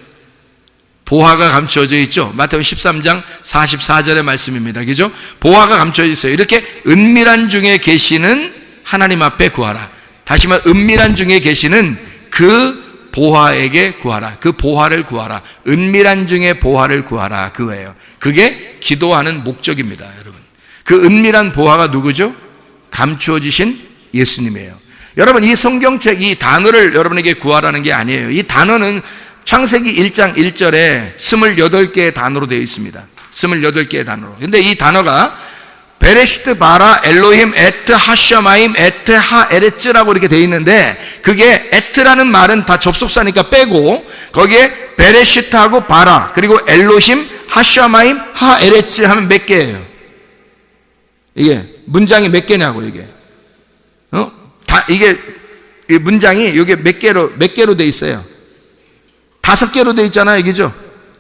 보화가 감추어져 있죠. 마태복음 13장 44절의 말씀입니다. 그죠? 보화가 감추어져 있어요. 이렇게 은밀한 중에 계시는 하나님 앞에 구하라. 다시 말해 은밀한 중에 계시는 그 보화에게 구하라. 그 보화를 구하라. 은밀한 중에 보화를 구하라. 그거예요. 그게 기도하는 목적입니다, 여러분. 그 은밀한 보화가 누구죠? 감추어지신 예수님이에요. 여러분, 이 성경책, 이 단어를 여러분에게 구하라는 게 아니에요. 이 단어는 창세기 1장 1절에 28개의 단어로 되어 있습니다. 28개의 단어로. 근데 이 단어가 베레시트 바라 엘로힘 에트 하샤마임 에트 하에레츠라고 이렇게 되어 있는데, 그게 에트라는 말은 다 접속사니까 빼고 거기에 베레시트하고 바라 그리고 엘로힘 하샤마임 하에레츠 하면 몇 개예요? 이게 문장이 몇 개냐고. 이게 이게 문장이 이게 몇 개로 돼 있어요? 5개로 돼 있잖아요, 그죠?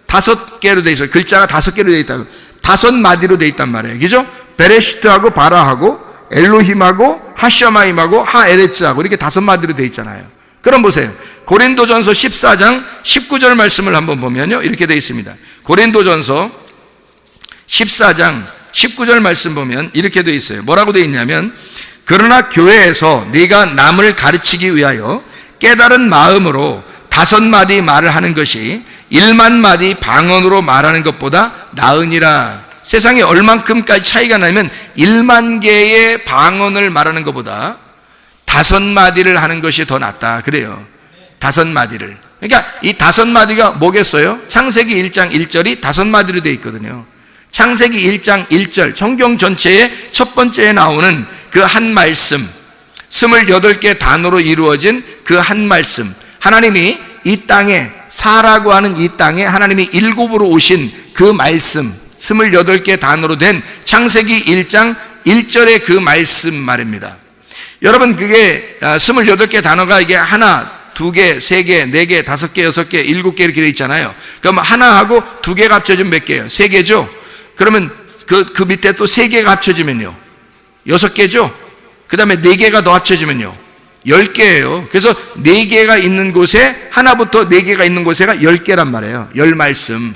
5개로 돼 있어요. 글자가 5개로 돼 있다고. 5마디로 돼 있단 말이에요, 그죠? 베레시트하고 바라하고 엘로힘하고 하샤마임하고 하에레츠하고 이렇게 5마디로 돼 있잖아요. 그럼 보세요. 고린도전서 14장 19절 말씀을 한번 보면요, 이렇게 돼 있습니다. 고린도전서 14장 19절 말씀 보면 이렇게 돼 있어요. 뭐라고 돼 있냐면, 그러나 교회에서 네가 남을 가르치기 위하여 깨달은 마음으로 5마디 말을 하는 것이 1만 마디 방언으로 말하는 것보다 나으니라. 세상에 얼만큼까지 차이가 나면 1만 개의 방언을 말하는 것보다 5마디를 하는 것이 더 낫다. 그래요. 5마디를. 그러니까 이 5마디가 뭐겠어요? 창세기 1장 1절이 5마디로 되어 있거든요. 창세기 1장 1절, 성경 전체의 첫 번째에 나오는 그 한 말씀, 28개 단어로 이루어진 그 한 말씀, 하나님이 이 땅에, 사라고 하는 이 땅에 하나님이 7으로 오신 그 말씀, 28개 단어로 된 창세기 1장 1절의 그 말씀 말입니다. 여러분, 그게 28개 단어가 이게 하나, 2개, 3개, 4개, 5개, 6개, 7개 이렇게 되어 있잖아요. 그럼 하나하고 2개가 합쳐지면 몇 개예요? 3개죠? 그러면 그 밑에 또 3개가 합쳐지면요, 6개죠? 그 다음에 4개가 더 합쳐지면요, 10개예요. 그래서 4개가 있는 곳에, 하나부터 4개가 있는 곳에가 10개란 말이에요. 10말씀.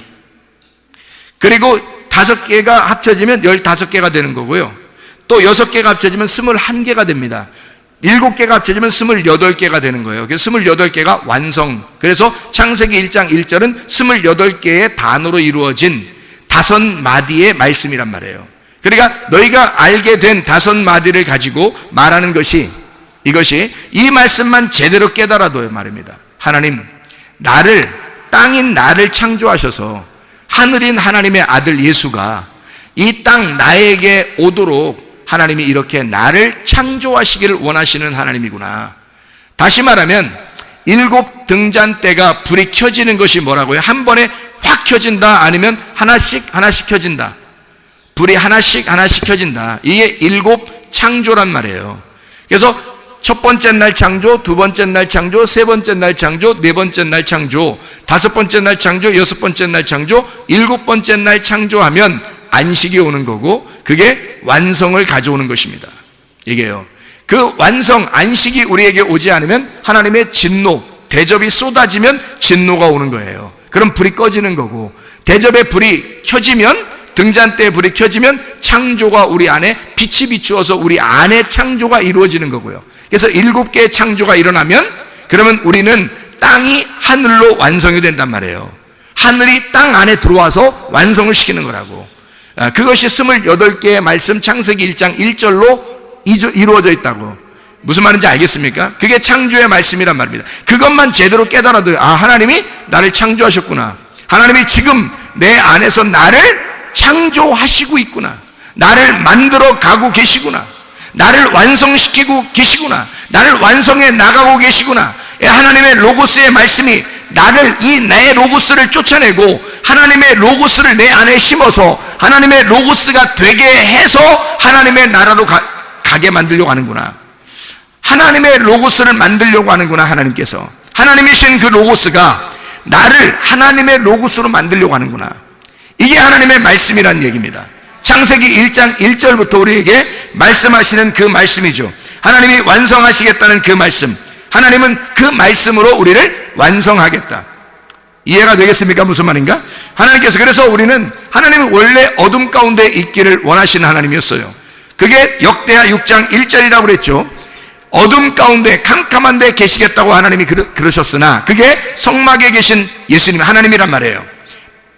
그리고 5개가 합쳐지면 15개가 되는 거고요. 또 6개가 합쳐지면 21개가 됩니다. 7개가 합쳐지면 28개가 되는 거예요. 그래서 28개가 완성. 그래서 창세기 1장 1절은 28개의 단어로 이루어진 5마디의 말씀이란 말이에요. 그러니까 너희가 알게 된 5마디를 가지고 말하는 것이, 이것이 이 말씀만 제대로 깨달아도 말입니다. 하나님, 땅인 나를 창조하셔서 하늘인 하나님의 아들 예수가 이 땅 나에게 오도록 하나님이 이렇게 나를 창조하시기를 원하시는 하나님이구나. 다시 말하면 7 등잔대가 불이 켜지는 것이 뭐라고요? 한 번에 확 켜진다, 아니면 하나씩 켜진다. 불이 하나씩 켜진다. 이게 7 창조란 말이에요. 그래서 첫 번째 날 창조, 두 번째 날 창조, 세 번째 날 창조, 네 번째 날 창조, 5번째 날 창조, 6번째 날 창조, 7번째 날 창조하면 안식이 오는 거고, 그게 완성을 가져오는 것입니다. 이게요. 그 완성, 안식이 우리에게 오지 않으면 하나님의 진노, 대접이 쏟아지면 진노가 오는 거예요. 그럼 불이 꺼지는 거고, 대접의 불이 켜지면, 등잔대의 불이 켜지면 창조가 우리 안에 빛이 비추어서 우리 안에 창조가 이루어지는 거고요. 그래서 7개의 창조가 일어나면, 그러면 우리는 땅이 하늘로 완성이 된단 말이에요. 하늘이 땅 안에 들어와서 완성을 시키는 거라고. 그것이 28개의 말씀, 창세기 1장 1절로 이루어져 있다고. 무슨 말인지 알겠습니까? 그게 창조의 말씀이란 말입니다. 그것만 제대로 깨달아도, 하나님이 나를 창조하셨구나. 하나님이 지금 내 안에서 나를 창조하시고 있구나. 나를 만들어 가고 계시구나. 나를 완성시키고 계시구나. 나를 완성해 나가고 계시구나. 하나님의 로고스의 말씀이 나를, 나의 로고스를 쫓아내고 하나님의 로고스를 내 안에 심어서 하나님의 로고스가 되게 해서 하나님의 나라로 가게 만들려고 하는구나. 하나님의 로고스를 만들려고 하는구나. 하나님께서 하나님이신 그 로고스가 나를 하나님의 로고스로 만들려고 하는구나. 이게 하나님의 말씀이란 얘기입니다. 창세기 1장 1절부터 우리에게 말씀하시는 그 말씀이죠. 하나님이 완성하시겠다는 그 말씀. 하나님은 그 말씀으로 우리를 완성하겠다. 이해가 되겠습니까? 무슨 말인가? 하나님께서, 그래서 우리는 하나님은 원래 어둠 가운데 있기를 원하시는 하나님이었어요. 그게 역대하 6장 1절이라고 그랬죠. 어둠 가운데 캄캄한 데 계시겠다고 하나님이 그러셨으나 그게 성막에 계신 예수님 하나님이란 말이에요.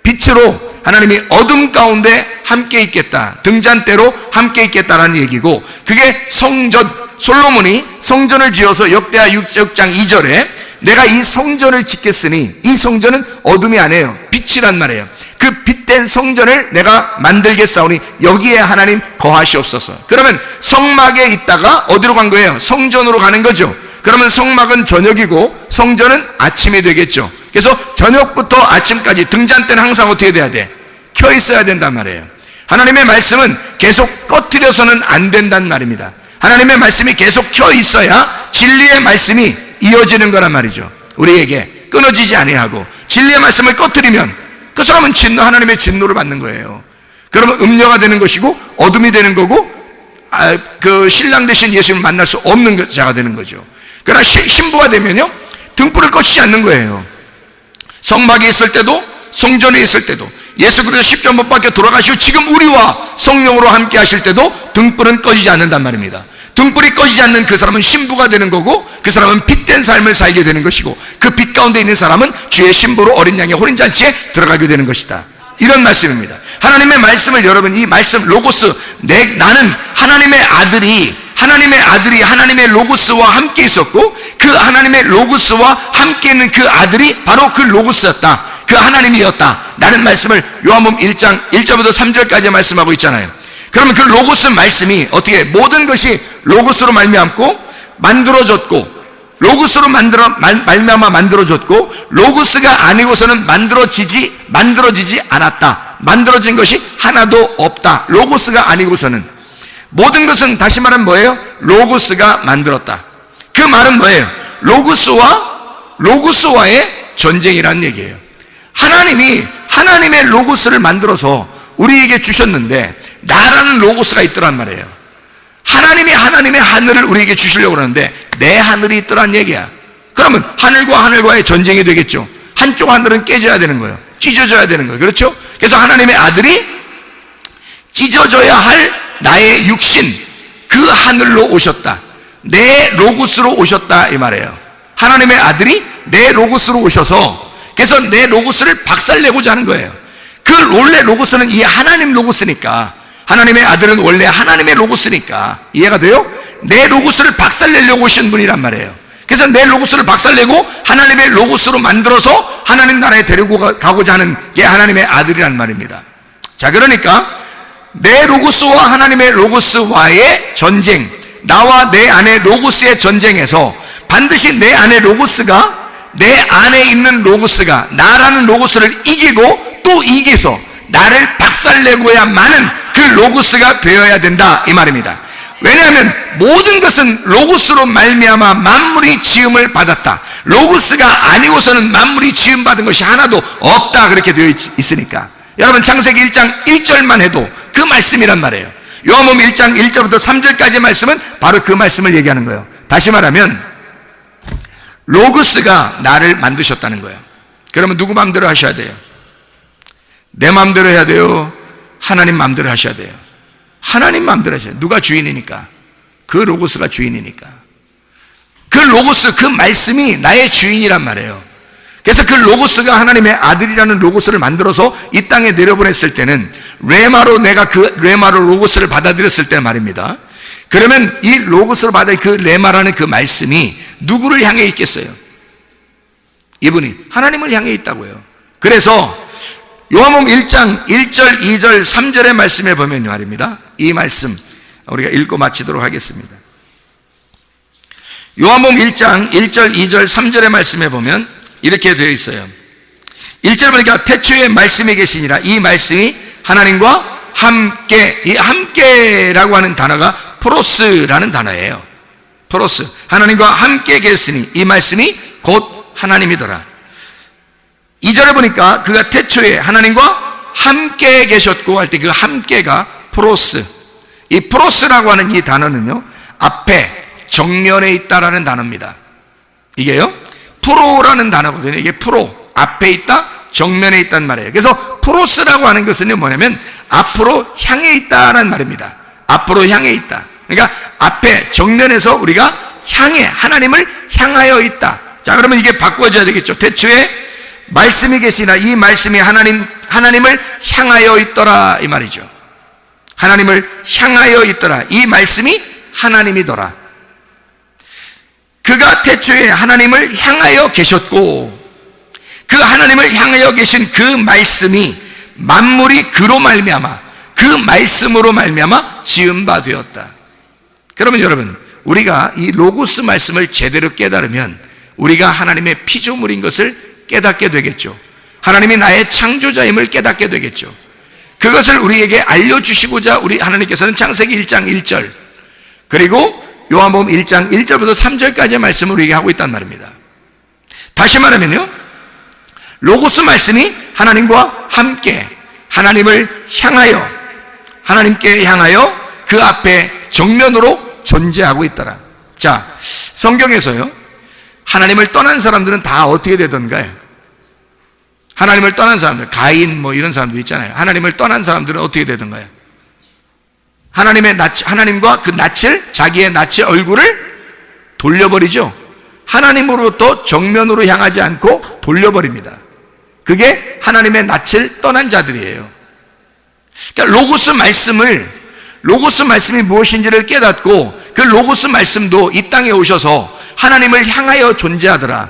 빛으로 하나님이 어둠 가운데 함께 있겠다, 등잔대로 함께 있겠다라는 얘기고, 그게 성전, 솔로몬이 성전을 지어서 역대하 6장 2절에 내가 이 성전을 짓겠으니, 이 성전은 어둠이 아니에요, 빛이란 말이에요. 그 빛된 성전을 내가 만들겠사오니 여기에 하나님 거하시옵소서. 그러면 성막에 있다가 어디로 간 거예요? 성전으로 가는 거죠. 그러면 성막은 저녁이고 성전은 아침이 되겠죠. 그래서 저녁부터 아침까지 등잔대는 항상 어떻게 돼야 돼? 켜 있어야 된단 말이에요. 하나님의 말씀은 계속 꺼뜨려서는 안 된단 말입니다. 하나님의 말씀이 계속 켜 있어야 진리의 말씀이 이어지는 거란 말이죠. 우리에게 끊어지지 아니하고, 진리의 말씀을 꺼뜨리면 그 사람은 하나님의 진노를 받는 거예요. 그러면 음녀가 되는 것이고 어둠이 되는 거고, 그 신랑 되신 예수님을 만날 수 없는 자가 되는 거죠. 그러나 신부가 되면요, 등불을 꺼지지 않는 거예요. 성막에 있을 때도 성전에 있을 때도 예수 그리스도 십자가 못 박혀 돌아가시고 지금 우리와 성령으로 함께 하실 때도 등불은 꺼지지 않는단 말입니다. 등불이 꺼지지 않는 그 사람은 신부가 되는 거고, 그 사람은 빛된 삶을 살게 되는 것이고, 그 빛 가운데 있는 사람은 주의 신부로 어린 양의 혼인잔치에 들어가게 되는 것이다. 이런 말씀입니다. 하나님의 말씀을, 여러분, 이 말씀 로고스, 나는 하나님의 아들이 하나님의 로고스와 함께 있었고, 그 하나님의 로고스와 함께 있는 그 아들이 바로 그 로고스였다, 그 하나님이었다 라는 말씀을 요한복음 1장 1절부터 3절까지 말씀하고 있잖아요. 그러면 그 로고스 말씀이 어떻게, 모든 것이 로고스로 말미암고 만들어졌고, 로고스로 말미암아 만들어졌고, 로고스가 아니고서는 만들어지지 않았다. 만들어진 것이 하나도 없다. 로고스가 아니고서는. 모든 것은, 다시 말하면 뭐예요? 로고스가 만들었다. 그 말은 뭐예요? 로고스와의 전쟁이라는 얘기예요. 하나님이 하나님의 로고스를 만들어서 우리에게 주셨는데, 나라는 로고스가 있더란 말이에요. 하나님이 하나님의 하늘을 우리에게 주시려고 하는데 내 하늘이 있더란 얘기야. 그러면 하늘과 하늘과의 전쟁이 되겠죠. 한쪽 하늘은 깨져야 되는 거예요. 찢어져야 되는 거예요. 그렇죠? 그래서 하나님의 아들이 찢어져야 할 나의 육신, 그 하늘로 오셨다. 내 로고스로 오셨다, 이 말이에요. 하나님의 아들이 내 로고스로 오셔서, 그래서 내 로고스를 박살내고자 하는 거예요. 그 원래 로고스는 이 하나님 로고스니까, 하나님의 아들은 원래 하나님의 로고스니까, 이해가 돼요? 내 로고스를 박살내려고 오신 분이란 말이에요. 그래서 내 로고스를 박살내고 하나님의 로고스로 만들어서 하나님 나라에 데리고 가고자 하는 게 하나님의 아들이란 말입니다. 자, 그러니까 내 로고스와 하나님의 로고스와의 전쟁, 나와 내 안에 로고스의 전쟁에서 반드시 내 안에 로고스가, 내 안에 있는 로고스가 나라는 로고스를 이기고 또 이겨서 나를 박살내고야만은 그 로고스가 되어야 된다, 이 말입니다. 왜냐하면 모든 것은 로고스로 말미암아 만물이 지음을 받았다. 로고스가 아니고서는 만물이 지음 받은 것이 하나도 없다, 그렇게 되어 있으니까. 여러분, 창세기 1장 1절만 해도 그 말씀이란 말이에요. 요한복음 1장 1절부터 3절까지 말씀은 바로 그 말씀을 얘기하는 거예요. 다시 말하면 로고스가 나를 만드셨다는 거예요. 그러면 누구 마음대로 하셔야 돼요? 내 마음대로 해야 돼요? 하나님 마음대로 하셔야 돼요? 하나님 마음대로 하셔야 돼요. 누가 주인이니까? 그 로고스가 주인이니까. 그 로고스, 그 말씀이 나의 주인이란 말이에요. 그래서 그 로고스가 하나님의 아들이라는 로고스를 만들어서 이 땅에 내려보냈을 때는 레마로, 내가 그 레마로 로고스를 받아들였을 때 말입니다. 그러면 이 로고스를 받아, 그 레마라는 그 말씀이 누구를 향해 있겠어요? 이분이 하나님을 향해 있다고요. 그래서 요한복음 1장 1절, 2절, 3절의 말씀에 보면 말입니다, 이 말씀 우리가 읽고 마치도록 하겠습니다. 요한복음 1장 1절, 2절, 3절의 말씀에 보면 이렇게 되어 있어요. 1절 보니까 태초에 말씀이 계시니라. 이 말씀이 하나님과 함께, 이 함께라고 하는 단어가 프로스라는 단어예요. 프로스, 하나님과 함께 계시니 이 말씀이 곧 하나님이더라. 2절에 보니까 그가 태초에 하나님과 함께 계셨고 할 때 그 함께가 프로스, 이 프로스라고 하는 이 단어는요, 앞에 정면에 있다라는 단어입니다. 이게요, 프로라는 단어거든요. 이게 프로, 앞에 있다, 정면에 있단 말이에요. 그래서 프로스라고 하는 것은 뭐냐면 앞으로 향해 있다라는 말입니다. 앞으로 향해 있다. 그러니까 앞에 정면에서 우리가 향해, 하나님을 향하여 있다. 자, 그러면 이게 바꿔줘야 되겠죠. 태초에 말씀이 계시나 이 말씀이 하나님을 향하여 있더라 이 말이죠. 하나님을 향하여 있더라. 이 말씀이 하나님이더라. 그가 태초에 하나님을 향하여 계셨고 그 하나님을 향하여 계신 그 말씀이 만물이 그로 말미암아 그 말씀으로 말미암아 지은 바 되었다. 그러면 여러분, 우리가 이 로고스 말씀을 제대로 깨달으면 우리가 하나님의 피조물인 것을 깨닫게 되겠죠. 하나님이 나의 창조자임을 깨닫게 되겠죠. 그것을 우리에게 알려주시고자 우리 하나님께서는 창세기 1장 1절 그리고 요한복음 1장 1절부터 3절까지의 말씀을 우리에게 하고 있단 말입니다. 다시 말하면요, 로고스 말씀이 하나님과 함께 하나님을 향하여, 하나님께 향하여 그 앞에 정면으로 존재하고 있더라. 자, 성경에서요, 하나님을 떠난 사람들은 다 어떻게 되던가요? 하나님을 떠난 사람들, 가인 뭐 이런 사람들 있잖아요. 하나님을 떠난 사람들은 어떻게 되던가요? 하나님과 그 낯을, 자기의 낯의 얼굴을 돌려버리죠. 하나님으로부터 정면으로 향하지 않고 돌려버립니다. 그게 하나님의 낯을 떠난 자들이에요. 그러니까 로고스 말씀이 무엇인지를 깨닫고 그 로고스 말씀도 이 땅에 오셔서 하나님을 향하여 존재하더라.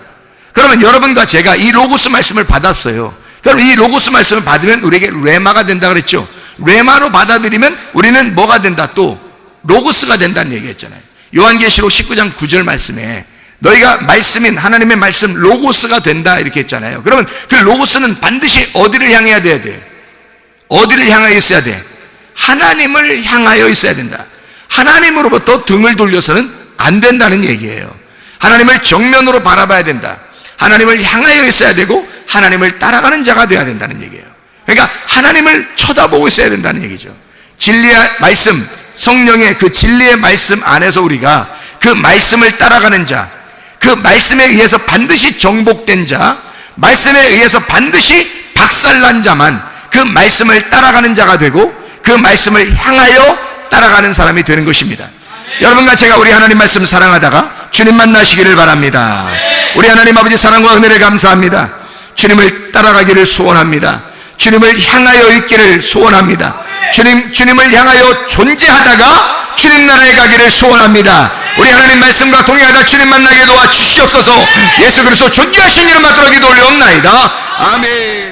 그러면 여러분과 제가 이 로고스 말씀을 받았어요. 그럼 이 로고스 말씀을 받으면 우리에게 레마가 된다 그랬죠. 레마로 받아들이면 우리는 뭐가 된다? 또 로고스가 된다는 얘기했잖아요. 요한계시록 19장 9절 말씀에 너희가 말씀인 하나님의 말씀 로고스가 된다 이렇게 했잖아요. 그러면 그 로고스는 반드시 어디를 향해야 돼야 돼? 어디를 향하여 있어야 돼? 하나님을 향하여 있어야 된다. 하나님으로부터 등을 돌려서는 안 된다는 얘기예요. 하나님을 정면으로 바라봐야 된다. 하나님을 향하여 있어야 되고 하나님을 따라가는 자가 되어야 된다는 얘기예요. 그러니까 하나님을 쳐다보고 있어야 된다는 얘기죠. 진리의 말씀, 성령의 그 진리의 말씀 안에서 우리가 그 말씀을 따라가는 자, 그 말씀에 의해서 반드시 정복된 자, 말씀에 의해서 반드시 박살난 자만 그 말씀을 따라가는 자가 되고 그 말씀을 향하여 따라가는 사람이 되는 것입니다. 여러분과 제가 우리 하나님 말씀 사랑하다가 주님 만나시기를 바랍니다. 우리 하나님 아버지 사랑과 은혜를 감사합니다. 주님을 따라가기를 소원합니다. 주님을 향하여 있기를 소원합니다. 주님을 향하여 존재하다가 주님 나라에 가기를 소원합니다. 우리 하나님 말씀과 동행하다 주님 만나게 도와 주시옵소서. 예수 그리스도 존귀하신 이름 받들어 기도 올려옵나이다. 아멘.